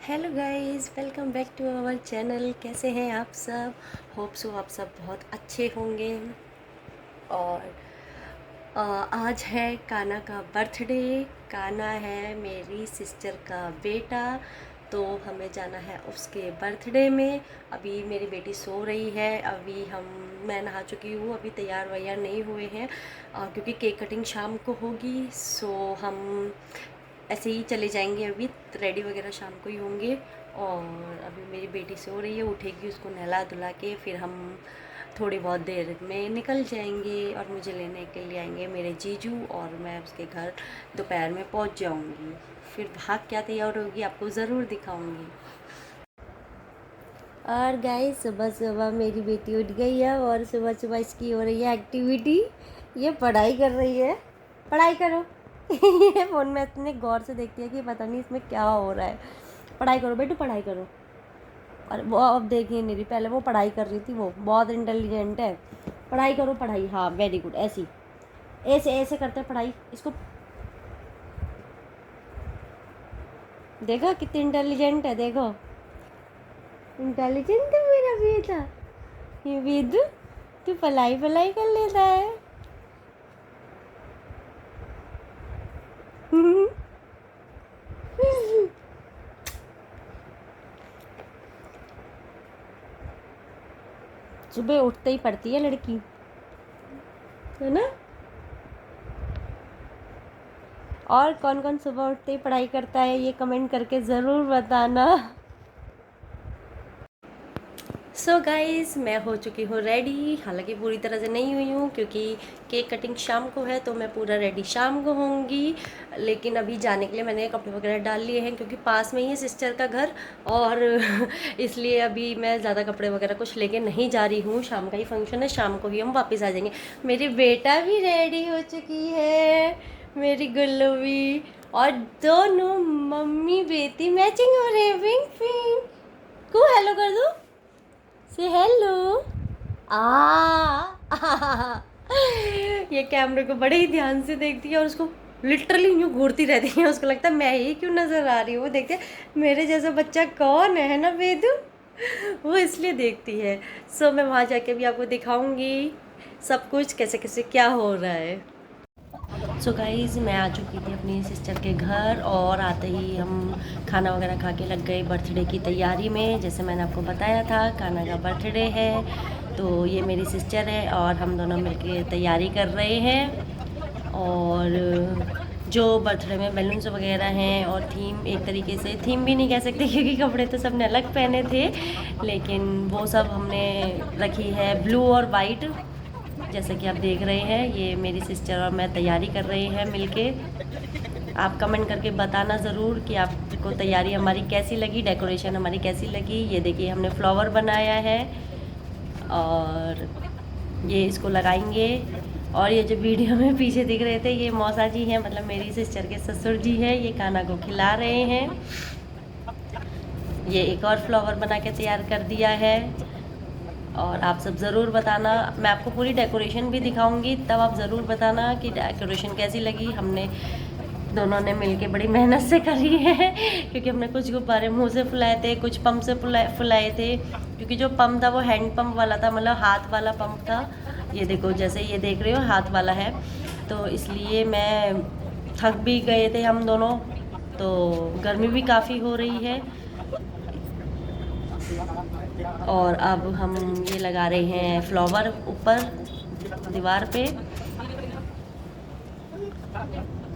Hello guys, welcome back to our channel. कैसे हैं आप सब? होप सो आप सब बहुत अच्छे होंगे। और आज है काना का बर्थडे। काना है मेरी सिस्टर का बेटा, तो हमें जाना है उसके बर्थडे में। अभी मेरी बेटी सो रही है। मैं नहा चुकी हूँ, अभी तैयार वैयार नहीं हुए हैं क्योंकि केक कटिंग शाम को होगी। सो हम ऐसे ही चले जाएंगे, अभी रेडी वगैरह शाम को ही होंगे। और अभी मेरी बेटी सो रही है, उठेगी, उसको नहला धुला के फिर हम थोड़ी बहुत देर में निकल जाएंगे और मुझे लेने के लिए आएंगे मेरे जीजू, और मैं उसके घर दोपहर में पहुंच जाऊंगी। फिर भाग क्या तैयार होगी आपको ज़रूर दिखाऊंगी। और गाइस, सुबह सुबह मेरी बेटी उठ गई है और सुबह सुबह इसकी हो रही है एक्टिविटी। ये पढ़ाई कर रही है। पढ़ाई करो। ये फ़ोन में इतने गौर से देखती है कि पता नहीं इसमें क्या हो रहा है। पढ़ाई करो बेटू, पढ़ाई करो। और वो अब देखिए नहीं रही, पहले वो पढ़ाई कर रही थी, वो बहुत इंटेलिजेंट है। पढ़ाई करो, पढ़ाई, हाँ वेरी गुड। ऐसी ऐसे ऐसे करते हैं पढ़ाई। इसको देखो कितनी इंटेलिजेंट है, देखो इंटेलिजेंट है मेरा बेटा। ये वेदू, तू पढ़ाई पढ़ाई कर लेता है। सुबह उठते ही पढ़ती है लड़की, है ना? और कौन कौन सुबह उठते ही पढ़ाई करता है, ये कमेंट करके ज़रूर बताना। सो गाइस, मैं हो चुकी हूँ रेडी। हालांकि पूरी तरह से नहीं हुई हूँ क्योंकि केक कटिंग शाम को है, तो मैं पूरा रेडी शाम को होंगी। लेकिन अभी जाने के लिए मैंने कपड़े वगैरह डाल लिए हैं क्योंकि पास में ही है सिस्टर का घर। और इसलिए अभी मैं ज़्यादा कपड़े वगैरह कुछ लेके नहीं जा रही हूँ। शाम का ही फंक्शन है, शाम को ही हम वापस आ जाएंगे। मेरी बेटा भी रेडी हो चुकी है, मेरी गुल्लू भी। और दोनों मम्मी बेटी मैचिंग हो रहे हैं। पिंक पिंक को हेलो कर दो, से हेलो। आ ये कैमरे को बड़े ही ध्यान से देखती है और उसको लिटरली यूँ घूरती रहती है। उसको लगता है मैं ही क्यों नज़र आ रही हूँ। वो देखते हैं मेरे जैसा बच्चा कौन है ना वेदू, वो इसलिए देखती है। सो मैं वहाँ जाके भी आपको दिखाऊंगी सब कुछ, कैसे कैसे क्या हो रहा है। सो गाइज़, मैं आ चुकी थी अपनी सिस्टर के घर और आते ही हम खाना वगैरह खा के लग गए बर्थडे की तैयारी में। जैसे मैंने आपको बताया था, काना का बर्थडे है, तो ये मेरी सिस्टर है और हम दोनों मिलके तैयारी कर रहे हैं। और जो बर्थडे में बैलून्स वगैरह हैं और थीम, एक तरीके से थीम भी नहीं कह सकते क्योंकि कपड़े तो सबने अलग पहने थे, लेकिन वो सब हमने रखी है ब्लू और वाइट। जैसे कि आप देख रहे हैं, ये मेरी सिस्टर और मैं तैयारी कर रहे हैं मिलके। आप कमेंट करके बताना ज़रूर कि आपको तैयारी हमारी कैसी लगी, डेकोरेशन हमारी कैसी लगी। ये देखिए हमने फ्लावर बनाया है और ये इसको लगाएंगे। और ये जो वीडियो में पीछे दिख रहे थे, ये मौसा जी हैं, मतलब मेरी सिस्टर के ससुर जी हैं। ये खाना को खिला रहे हैं। ये एक और फ्लावर बना के तैयार कर दिया है। और आप सब ज़रूर बताना, मैं आपको पूरी डेकोरेशन भी दिखाऊंगी, तब आप ज़रूर बताना कि डेकोरेशन कैसी लगी। हमने दोनों ने मिलके बड़ी मेहनत से करी है क्योंकि हमने कुछ गुब्बारे मुंह से फुलाए थे, कुछ पंप से फुलाए थे। क्योंकि जो पंप था वो हैंड पंप वाला था, मतलब हाथ वाला पंप था। ये देखो, जैसे ये देख रहे हो हाथ वाला है, तो इसलिए मैं थक भी गए थे हम दोनों, तो गर्मी भी काफ़ी हो रही है। और अब हम ये लगा रहे हैं फ्लावर ऊपर दीवार पे,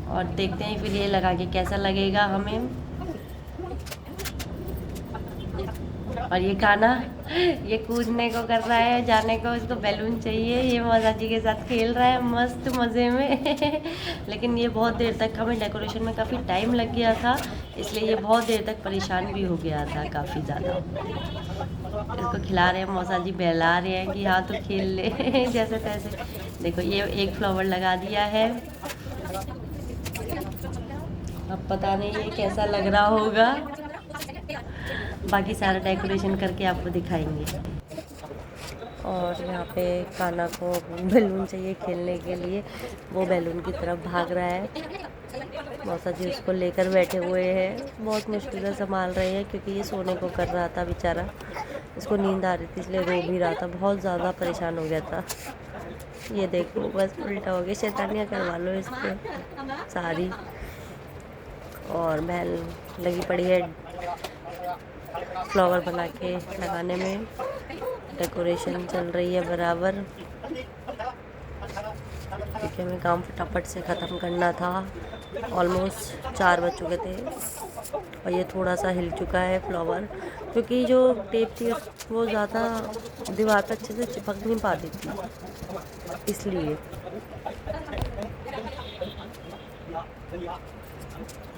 और देखते हैं फिर ये लगा के कैसा लगेगा हमें। और ये गाना, ये कूदने को कर रहा है, जाने को इसको बैलून चाहिए। ये मौसा जी के साथ खेल रहा है मस्त मज़े में लेकिन ये बहुत देर तक, हमें डेकोरेशन में काफ़ी टाइम लग गया था, इसलिए ये बहुत देर तक परेशान भी हो गया था काफ़ी ज़्यादा। इसको खिला रहे हैं मौसा जी, बहला रहे हैं कि हाँ तो खेल ले जैसे तैसे। देखो ये एक फ्लावर लगा दिया है। अब पता नहीं ये कैसा लग रहा होगा, बाकी सारा डेकोरेशन करके आपको दिखाएंगे। और यहाँ पे काना को बैलून चाहिए खेलने के लिए, वो बैलून की तरफ भाग रहा है। मौसा जी उसको लेकर बैठे हुए हैं, बहुत मुश्किल से संभाल रहे हैं क्योंकि ये सोने को कर रहा था बेचारा, इसको नींद आ रही थी इसलिए रो भी रहा था, बहुत ज़्यादा परेशान हो गया था। ये देखो बस उल्टा हो गया, शैतानियाँ करवा लो इससे सारी। और बहन लगी पड़ी है फ्लावर बना के लगाने में, डेकोरेशन चल रही है बराबर क्योंकि हमें काम फटाफट से ख़त्म करना था। ऑलमोस्ट 4 बज चुके थे और ये थोड़ा सा हिल चुका है फ्लावर क्योंकि जो टेप थी वो ज़्यादा दीवार पर अच्छे से चिपक नहीं पाती थी, इसलिए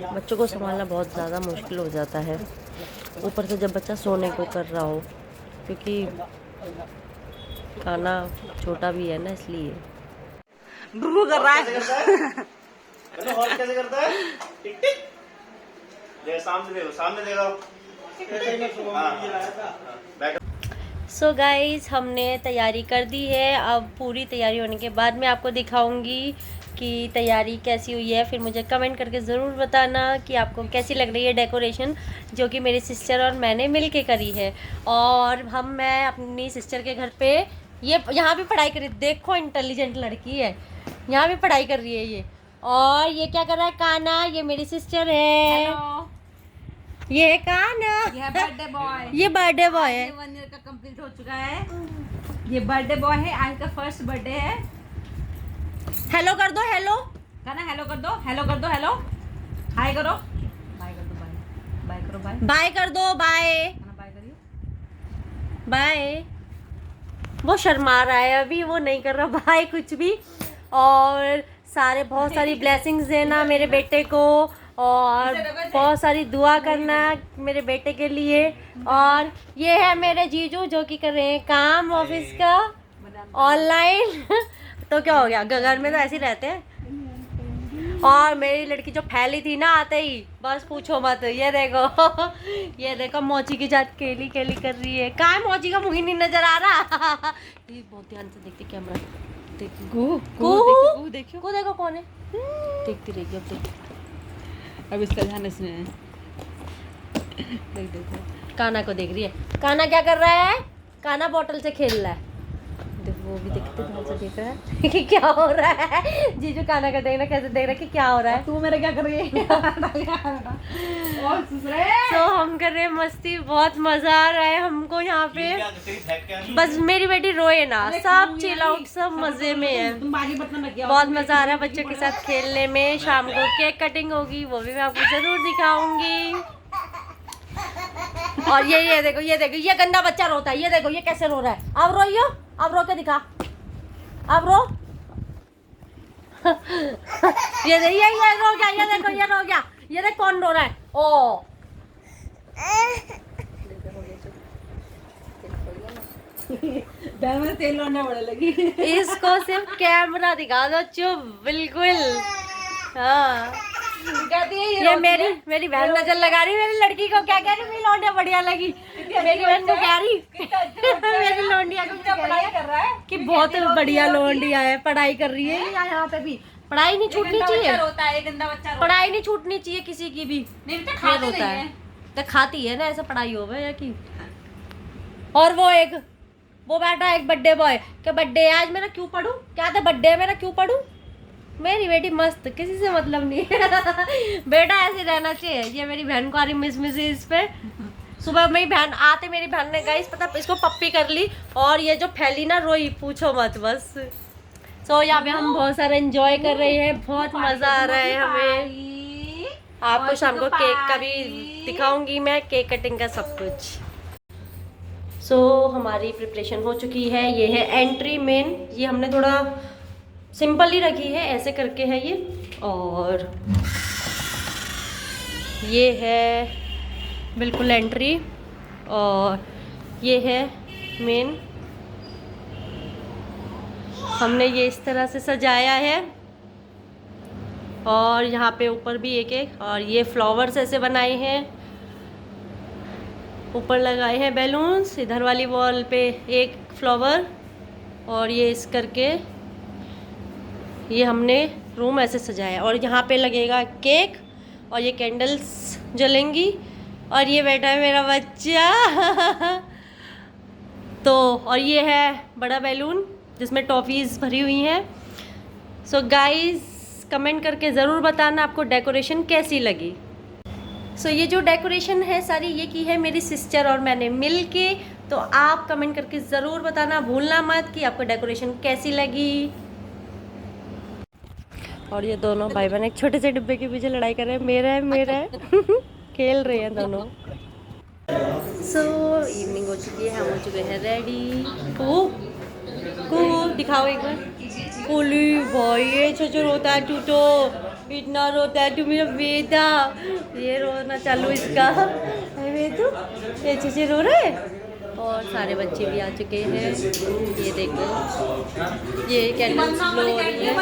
बच्चों को संभालना बहुत ज़्यादा मुश्किल हो जाता है, ऊपर से जब बच्चा सोने को कर रहा हो क्योंकि खाना छोटा भी है ना, इसलिए कर रहा है। कैसे करता है? टिक टिक दे, सामने देखो। सो गाइस हमने तैयारी कर दी है, अब पूरी तैयारी होने के बाद मैं आपको दिखाऊंगी कि तैयारी कैसी हुई है। फिर मुझे कमेंट करके ज़रूर बताना कि आपको कैसी लग रही है डेकोरेशन, जो कि मेरी सिस्टर और मैंने मिल के करी है। और मैं अपनी सिस्टर के घर पे यहाँ भी पढ़ाई करी, देखो इंटेलिजेंट लड़की है, यहाँ भी पढ़ाई कर रही है ये। और ये क्या कर रहा है काना, ये मेरी सिस्टर है। हेलो, ये है काना, ये बर्थडे बॉय। ये बर्थडे बॉय है। 1 ईयर का कंप्लीट हो चुका है। ये बर्थडे बॉय है, आज का फर्स्ट बर्थडे है। हेलो कर दो, हेलो कहना हेलो कर दो, हेलो कर दो, हेलो हाय करो, बाय कर दो, बाय बाय करो, बाय बाय कर दो, बाय कहना बाय करियो। बाय। वो शर्मा रहा है अभी, वो नहीं कर रहा बाय कुछ भी। और बहुत सारी ब्लेसिंग्स देना मेरे बेटे को, और बहुत सारी दुआ करना मेरे बेटे के लिए। और ये है मेरे जीजू जो कि कर रहे हैं काम ऑफिस का ऑनलाइन। तो क्या हो गया, घर में तो ऐसे ही रहते हैं। और मेरी लड़की जो फैली थी ना आते ही, बस पूछो मत। ये देखो ये देखो मोची की जात केली केली कर रही है। कहाँ है मोची का मुंह ही नहीं नजर आ रहा। ये बहुत ध्यान से देखते कैमरा, देखिए को देखो कौन है, देखती रहेगी अब। देख अब इसका ध्यान इसमें देख देखो, काना को देख रही है। काना क्या कर रहा है, काना बोतल से खेल रहा है। देखो वो भी देखते ध्यान से देख रहा है कि क्या हो रहा है। जीजू काना का देखना कैसे देख रहा है कि क्या हो रहा है। तू मेरा क्या कर रही है? और सुसरे तो हम कर रहे हैं मस्ती, बहुत मजा आ रहा है हमको यहाँ पे। बस मेरी बेटी रोए ना, सब चिल आउट, सब मजे में है। तुम बाकी बर्तन रख, बहुत मजा आ रहा है बच्चों के साथ खेलने में। शाम को केक कटिंग होगी, वो भी मैं आपको जरूर दिखाऊंगी। और ये देखो ये गंदा बच्चा रोता है, ये देखो ये कैसे रो रहा है। अब रोइयो, अब रो के दिखा, अब रो। ये रो गया, ये देखो ये रो गया, ये देख कौन रो रहा है। ओ में तेल लोने बड़े लगी। इसको सिर्फ कैमरा दिखा दो, चुप बिल्कुल। हाँ कहती है ये मेरी बहन नजर लगा रही मेरी लड़की को, क्या कह रही मेरी लौंडिया बढ़िया लगी। मेरी बहन को कह रही मेरी लौंडिया को पढ़ाई कर रहा है कि बहुत बढ़िया लौंडिया है, पढ़ाई कर रही है। यहाँ पे भी पढ़ाई नहीं छूटनी चाहिए, रोता है, गंदा बच्चा पढ़ाई नहीं छूटनी चाहिए किसी की भी। नहीं बेटा, ये खाते रोता नहीं है है। तो खाती है ना, ऐसा पढ़ाई हो या की। और वो बैठा एक बर्थडे बॉय, क्या बर्थडे है आज मेरा, क्यों पढ़ूं, क्या था बर्थडे है मेरा, क्यों पढ़ूं। मेरी बेटी मस्त, किसी से मतलब नहीं। बेटा ऐसे रहना चाहिए। ये मेरी बहन को आ रही मिस इस पे। सुबह मेरी बहन आते, मेरी बहन ने गाइस पता इसको पप्पी कर ली, और ये जो फैली ना रोई, पूछो मत बस। सो यहाँ पे हम बहुत सारा एंजॉय कर रहे हैं, बहुत मजा आ रहा है हमें। आपको शाम को केक का भी दिखाऊंगी मैं, केक कटिंग का सब कुछ। सो हमारी प्रिपरेशन हो चुकी है। ये है एंट्री मेन, ये हमने थोड़ा सिंपल ही रखी है, ऐसे करके है ये। और ये है बिल्कुल एंट्री, और ये है मेन। हमने ये इस तरह से सजाया है, और यहाँ पे ऊपर भी एक और ये फ्लावर्स ऐसे बनाए हैं, ऊपर लगाए हैं बैलून्स। इधर वाली वॉल पे एक फ्लावर, और ये इस करके ये हमने रूम ऐसे सजाया है। और यहाँ पे लगेगा केक और ये कैंडल्स जलेंगी और ये बैठा है मेरा बच्चा तो और ये है बड़ा बैलून जिसमें टॉफ़ीज़ भरी हुई हैं। सो गाइस कमेंट करके ज़रूर बताना आपको डेकोरेशन कैसी लगी। सो ये जो डेकोरेशन है सारी ये की है मेरी सिस्टर और मैंने मिल के। तो आप कमेंट करके ज़रूर बताना भूलना मत कि आपको डेकोरेशन कैसी लगी। और ये दोनों भाई बहन एक छोटे से डिब्बे के पीछे लड़ाई कर रहे हैं, मेरा है मेरा है खेल रहे हैं दोनों। सो इवनिंग हो चुकी है, हम हो चुके हैं रेडी। को दिखाओ एक बार। कोली भाई ये चचो रोता है तू तो, इतना रोता है तू मेरा बेटा। ये रोना चालू इसका है वेदू, ये चचे रो रहे हैं। और सारे बच्चे भी आ चुके हैं, ये देखो ये कैंडल्स ब्लो हो रही है।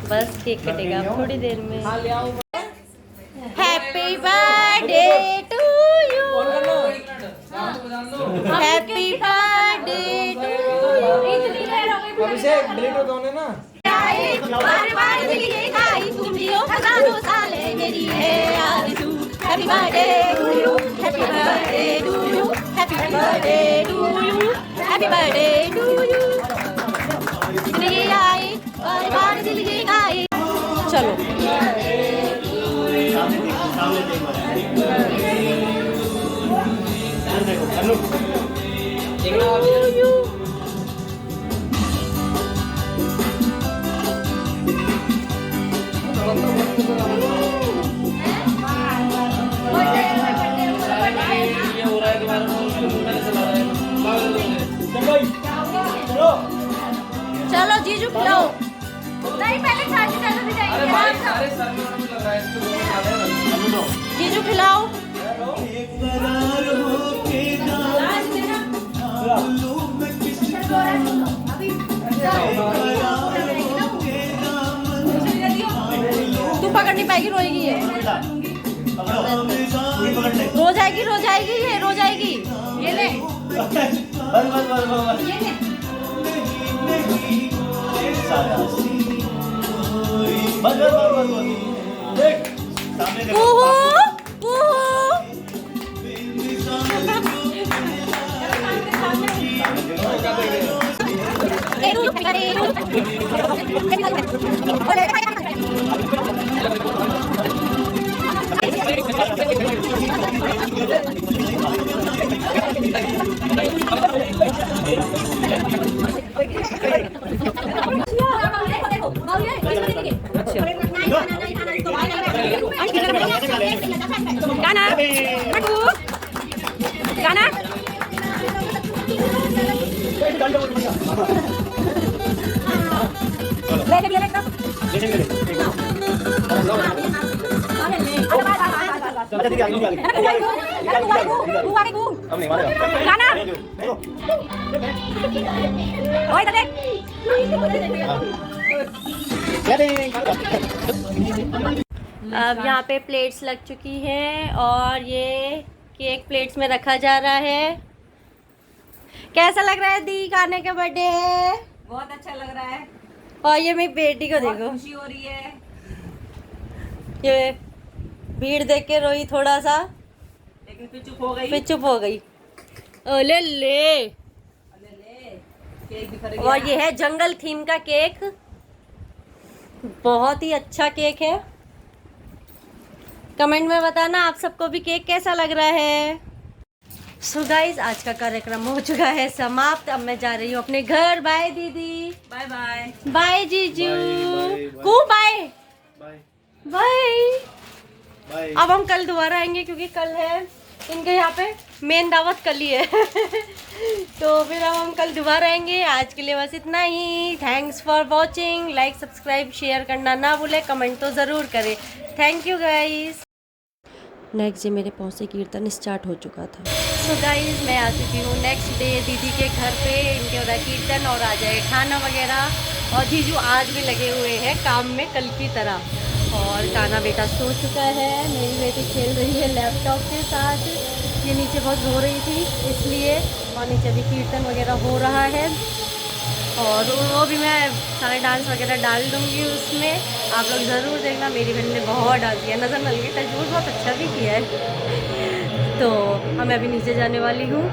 बस केक कटेगा थोड़ी देर में। Happy birthday to you, happy birthday to you. Abhishek delete हो दोनों ना। Happy birthday to you, happy birthday to you, happy birthday to you, happy birthday to you। दिल आए बार दिल आए। चलो चलो जीजू खिलाओ। नहीं पहले चाची चाचा भी जाएंगे। जीजू खिलाओ। तू पकड़ नहीं पाएगी, रोएगी ये। रो जाएगी रो जाएगी ये रो जाएगी। ये ले बस बस बस बस ये ले। बस बस देख सामने देखो। गाना गाना अब यहाँ पे प्लेट्स लग चुकी हैं और ये केक प्लेट्स में रखा जा रहा है। कैसा लग रहा है दी खाने का बर्थडे है? बहुत अच्छा लग रहा है। और ये मेरी बेटी को देखो, खुशी हो रही है। ये भीड़ देख के रोई थोड़ा सा, लेकिन फिर चुप हो गई। फिर चुप हो गई। ले ले। केक भी खरीद और ये है जंगल थीम का केक, बहुत ही अच्छा केक है। कमेंट में बताना आप सबको भी केक कैसा लग रहा है। सो गाइज आज का कार्यक्रम हो चुका है समाप्त। अब मैं जा रही हूँ अपने घर। बाय दीदी, बाय बाय बाय जीजू, कू बाय बाय। अब हम कल दोबारा आएंगे क्योंकि कल है इनके यहाँ पे मेन दावत कल ही है तो फिर अब हम कल दोबारा आएंगे। आज के लिए बस इतना ही। Thanks for watching. Like subscribe share करना ना भूले, कमेंट तो ज़रूर करें। Thank you guys. Next day मेरे पहुँचे कीर्तन स्टार्ट हो चुका था। सो गाइस मैं आ चुकी हूँ नेक्स्ट डे दीदी के घर पे। इनके हो रहा है कीर्तन और आ जाए खाना वगैरह। और जीजू आज भी लगे हुए हैं काम में कल की तरह। और काना बेटा सो चुका है, मेरी बेटी खेल रही है लैपटॉप के साथ। ये नीचे बहुत रो रही थी इसलिए, और नीचे अभी कीर्तन वगैरह हो रहा है, और वो भी मैं सारे डांस वगैरह डाल दूँगी उसमें, आप लोग ज़रूर देखना। मेरी बहन ने बहुत डांस किया, नज़र न लगे, टचवुड बहुत अच्छा भी किया है। तो मैं अभी नीचे जाने वाली हूँ।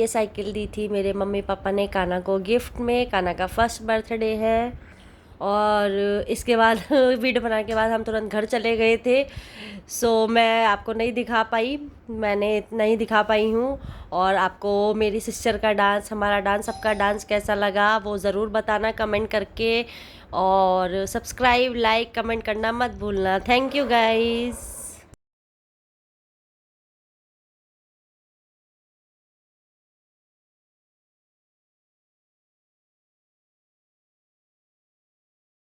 ये साइकिल दी थी मेरे मम्मी पापा ने काना को गिफ्ट में। काना का फर्स्ट बर्थडे है। और इसके बाद वीडियो बनाने के बाद हम तुरंत घर चले गए थे। सो मैं आपको नहीं दिखा पाई, मैंने नहीं दिखा पाई हूँ। और आपको मेरी सिस्टर का डांस, हमारा डांस, सबका डांस कैसा लगा वो ज़रूर बताना कमेंट करके। और सब्सक्राइब, लाइक, कमेंट करना मत भूलना। Thank you guys.